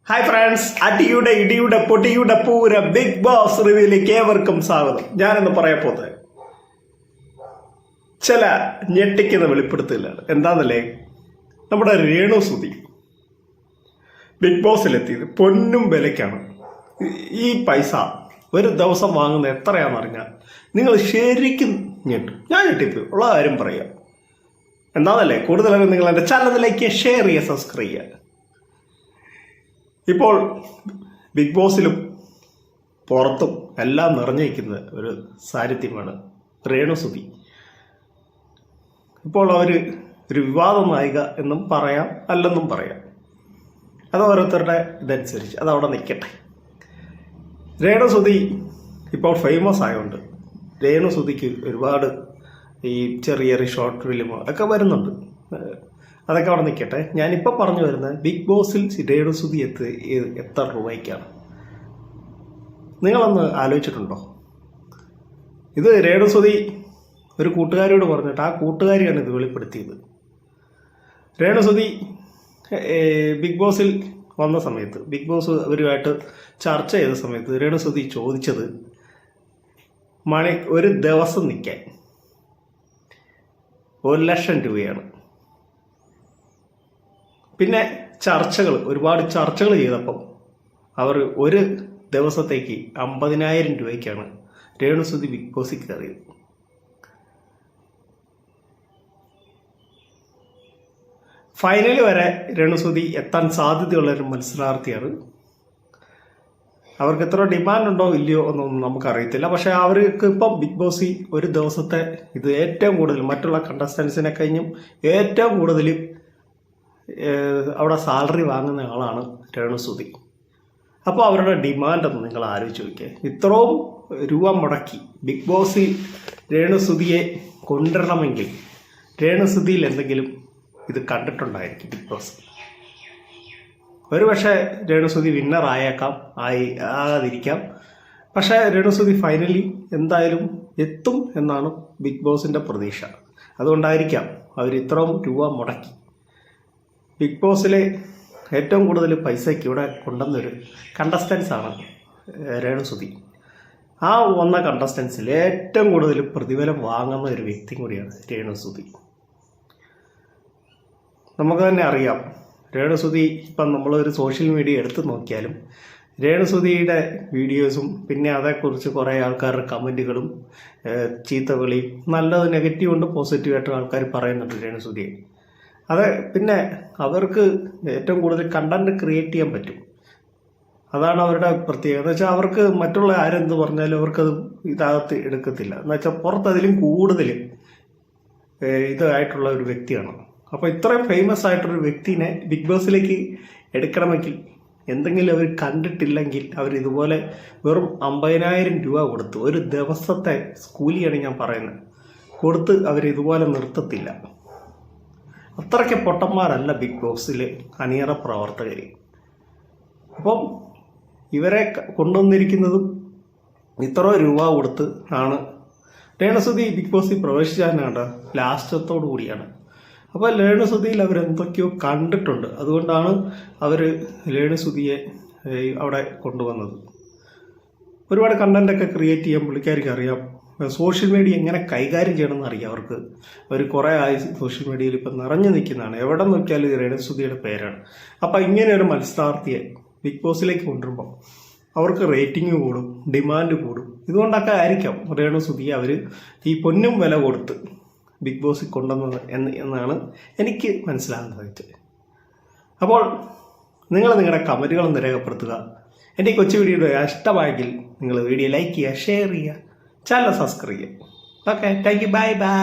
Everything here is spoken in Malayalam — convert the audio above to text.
ഹായ് ഫ്രണ്ട്സ്, അടിയുടെ ഇടിയുടെ പൊടിയുടെ പൂര ബിഗ് ബോസ് റിവ്യൂയിലേക്ക് ഏവർക്കും സ്വാഗതം. ഞാനെന്ന് പറയാൻ പോകുന്നത് ചില ഞെട്ടിക്കുന്ന വെളിപ്പെടുത്തലാണ്. എന്താണെന്നല്ലേ, നമ്മുടെ രേണുസുതി ബിഗ് ബോസിലെത്തിയത് പൊന്നും വിലയ്ക്കാണ്. ഈ പൈസ ഒരു ദിവസം വാങ്ങുന്ന എത്രയാണെന്നറിഞ്ഞാൽ നിങ്ങൾ ശരിക്കും ഞെട്ടും. ഞാൻ ഞെട്ടിപ്പോയി, ഉള്ള കാര്യം പറയാം. എന്താണെന്നല്ലേ, കൂടുതലും നിങ്ങൾ എൻ്റെ ചാനലിലേക്ക് ഷെയർ ചെയ്യുക, സബ്സ്ക്രൈബ് ചെയ്യുക. ഇപ്പോൾ ബിഗ് ബോസിലും പുറത്തും എല്ലാം നിറഞ്ഞിരിക്കുന്ന ഒരു സാന്നിധ്യമാണ് രേണുസുതി. ഇപ്പോൾ അവർ ഒരു വിവാദ നായിക എന്നും പറയാം, അല്ലെന്നും പറയാം. അത് ഓരോരുത്തരുടെ ഇതനുസരിച്ച് അതവിടെ നിൽക്കട്ടെ. രേണുസുതി ഇപ്പോൾ ഫേമസ് ആയതുകൊണ്ട് രേണുസുതിക്ക് ഒരുപാട് ഈ ചെറിയ ഷോർട്ട് ഫിലിമോ ഒക്കെ വരുന്നുണ്ട്. അതൊക്കെ അവിടെ നിൽക്കട്ടെ. ഞാനിപ്പോൾ പറഞ്ഞു വരുന്നത് ബിഗ് ബോസിൽ രേണുസുതി എത്ര രൂപയ്ക്കാണ്. നിങ്ങളൊന്ന് ആലോചിച്ചിട്ടുണ്ടോ? ഇത് രേണുസുതി ഒരു കൂട്ടുകാരിയോട് പറഞ്ഞിട്ട് ആ കൂട്ടുകാരിയാണ് ഇത് വെളിപ്പെടുത്തിയത്. രേണുസുതി ബിഗ് ബോസിൽ വന്ന സമയത്ത്, ബിഗ് ബോസ് അവരുമായിട്ട് ചർച്ച ചെയ്ത സമയത്ത് രേണുസുതി ചോദിച്ചത് ഒരു ദിവസം നിൽക്കാൻ 1,00,000 രൂപയാണ്. പിന്നെ ഒരുപാട് ചർച്ചകൾ ചെയ്തപ്പം അവർ ഒരു ദിവസത്തേക്ക് 50,000 രൂപയ്ക്കാണ് രേണുസുതി ബിഗ് ബോസിൽ കയറിയത്. ഫൈനൽ വരെ രേണുസുതി എത്താൻ സാധ്യതയുള്ളൊരു മത്സരാർത്ഥിയാണ്. അവർക്ക് എത്ര ഡിമാൻഡ് ഉണ്ടോ ഇല്ലയോ എന്നൊന്നും നമുക്കറിയത്തില്ല. പക്ഷെ അവർക്ക് ഇപ്പം ബിഗ് ബോസിൽ ഒരു ദിവസത്തെ ഇത് ഏറ്റവും കൂടുതൽ മറ്റുള്ള കണ്ടസ്റ്റൻസിനെ കഴിഞ്ഞും ഏറ്റവും കൂടുതൽ അവിടെ സാലറി വാങ്ങുന്ന ആളാണ് രേണുസുതി. അപ്പോൾ അവരുടെ ഡിമാൻഡൊന്ന് നിങ്ങൾ ആലോചിച്ച് നോക്കിയേ. ഇത്രയും രൂപ മുടക്കി ബിഗ് ബോസിൽ രേണുസുതിയെ കൊണ്ടുവരണമെങ്കിൽ രേണുസുതിയിൽ എന്തെങ്കിലും ഇത് കണ്ടിട്ടുണ്ടായിരിക്കും ബിഗ് ബോസ്. ഒരുപക്ഷെ രേണുസുതി വിന്നർ ആകാതിരിക്കാം. പക്ഷേ രേണുസുതി ഫൈനലി എന്തായാലും എത്തും എന്നാണ് ബിഗ് ബോസിൻ്റെ പ്രതീക്ഷ. അതുകൊണ്ടായിരിക്കാം അവർ ഇത്രയും രൂപ മുടക്കി. ബിഗ് ബോസിലെ ഏറ്റവും കൂടുതൽ പൈസയ്ക്ക് ഇവിടെ കൊണ്ടുവന്നൊരു കണ്ടസ്റ്റൻസാണ് രേണുസുതി. ആ വന്ന കണ്ടസ്റ്റൻസിൽ ഏറ്റവും കൂടുതൽ പ്രതിഫലം വാങ്ങുന്ന ഒരു വ്യക്തി കൂടിയാണ് രേണുസുതി. നമുക്ക് തന്നെ അറിയാം, രേണുസുതി ഇപ്പം നമ്മളൊരു സോഷ്യൽ മീഡിയ എടുത്ത് നോക്കിയാലും രേണുസുതിയുടെ വീഡിയോസും പിന്നെ അതേക്കുറിച്ച് കുറേ ആൾക്കാരുടെ കമൻറ്റുകളും ചീത്തവിളിയും നല്ലത് നെഗറ്റീവ് ഉണ്ട് പോസിറ്റീവായിട്ട് ആൾക്കാർ പറയുന്നുണ്ട് രേണുസുതിയെ. അത് പിന്നെ അവർക്ക് ഏറ്റവും കൂടുതൽ കണ്ടന്റ് ക്രിയേറ്റ് ചെയ്യാൻ പറ്റും. അതാണ് അവരുടെ പ്രത്യേകത. എന്ന് വെച്ചാൽ അവർക്ക് മറ്റുള്ള ആരെന്ത് പറഞ്ഞാലും അവർക്കത് ഇതകത്ത് എടുക്കത്തില്ല. എന്ന് വെച്ചാൽ പുറത്തതിലും കൂടുതൽ ഇതായിട്ടുള്ള ഒരു വ്യക്തിയാണ്. അപ്പോൾ ഇത്രയും ഫേമസ് ആയിട്ടൊരു വ്യക്തിനെ ബിഗ് ബോസിലേക്ക് എടുക്കണമെങ്കിൽ എന്തെങ്കിലും അവർ കണ്ടിട്ടില്ലെങ്കിൽ അവർ ഇതുപോലെ വെറും 50,000 രൂപ കൊടുത്ത് ഒരു ദിവസത്തെ കൂലിയാണ് ഞാൻ പറയുന്നത് കൊടുത്ത് അവർ ഇതുപോലെ നിർത്തത്തില്ല. അത്രയ്ക്ക് പൊട്ടന്മാരല്ല ബിഗ് ബോസിലെ അണിയറ പ്രവർത്തകർ. അപ്പം ഇവരെ കൊണ്ടുവന്നിരിക്കുന്നതും ഇത്ര രൂപ കൊടുത്ത് ആണ്. രേണുസുതി ബിഗ് ബോസിൽ പ്രവേശിച്ചാണ് ലാസ്റ്റത്തോടു കൂടിയാണ്. അപ്പോൾ രേണുസുതിയിൽ അവരെന്തൊക്കെയോ കണ്ടിട്ടുണ്ട്. അതുകൊണ്ടാണ് അവർ രേണുസുതിയെ അവിടെ കൊണ്ടുവന്നത്. ഒരുപാട് കണ്ടന്റൊക്കെ ക്രിയേറ്റ് ചെയ്യാൻ പുള്ളിക്കാർക്ക് അറിയാം. സോഷ്യൽ മീഡിയ എങ്ങനെ കൈകാര്യം ചെയ്യണമെന്ന് അറിയാം അവർക്ക്. അവർ കുറേ ആയി സോഷ്യൽ മീഡിയയിൽ ഇപ്പം നിറഞ്ഞു നിൽക്കുന്നതാണ്. എവിടെ നോക്കിയാലും രേണുസുതിയുടെ പേരാണ്. അപ്പം ഇങ്ങനെ ഒരു മത്സരാർത്ഥിയെ ബിഗ് ബോസിലേക്ക് കൊണ്ടുവരുമ്പോൾ അവർക്ക് റേറ്റിംഗ് കൂടും, ഡിമാൻഡ് കൂടും. ഇതുകൊണ്ടൊക്കെ ആയിരിക്കാം രേണുസുതിയെ അവർ ഈ പൊന്നും വില കൊടുത്ത് ബിഗ് ബോസിൽ കൊണ്ടുവന്നത് എന്നാണ് എനിക്ക് മനസ്സിലാകാൻ സാധിച്ചത്. അപ്പോൾ നിങ്ങൾ നിങ്ങളുടെ കമൻറ്റുകളൊന്ന് രേഖപ്പെടുത്തുക. എൻ്റെ ഈ കൊച്ചു വീഡിയോ ഇഷ്ടമായെങ്കിൽ നിങ്ങൾ വീഡിയോ ലൈക്ക് ചെയ്യുക, ഷെയർ ചെയ്യുക, ചാനൽ സബ്സ്ക്രൈബ് ചെയ്യുക. Okay, thank you, bye bye.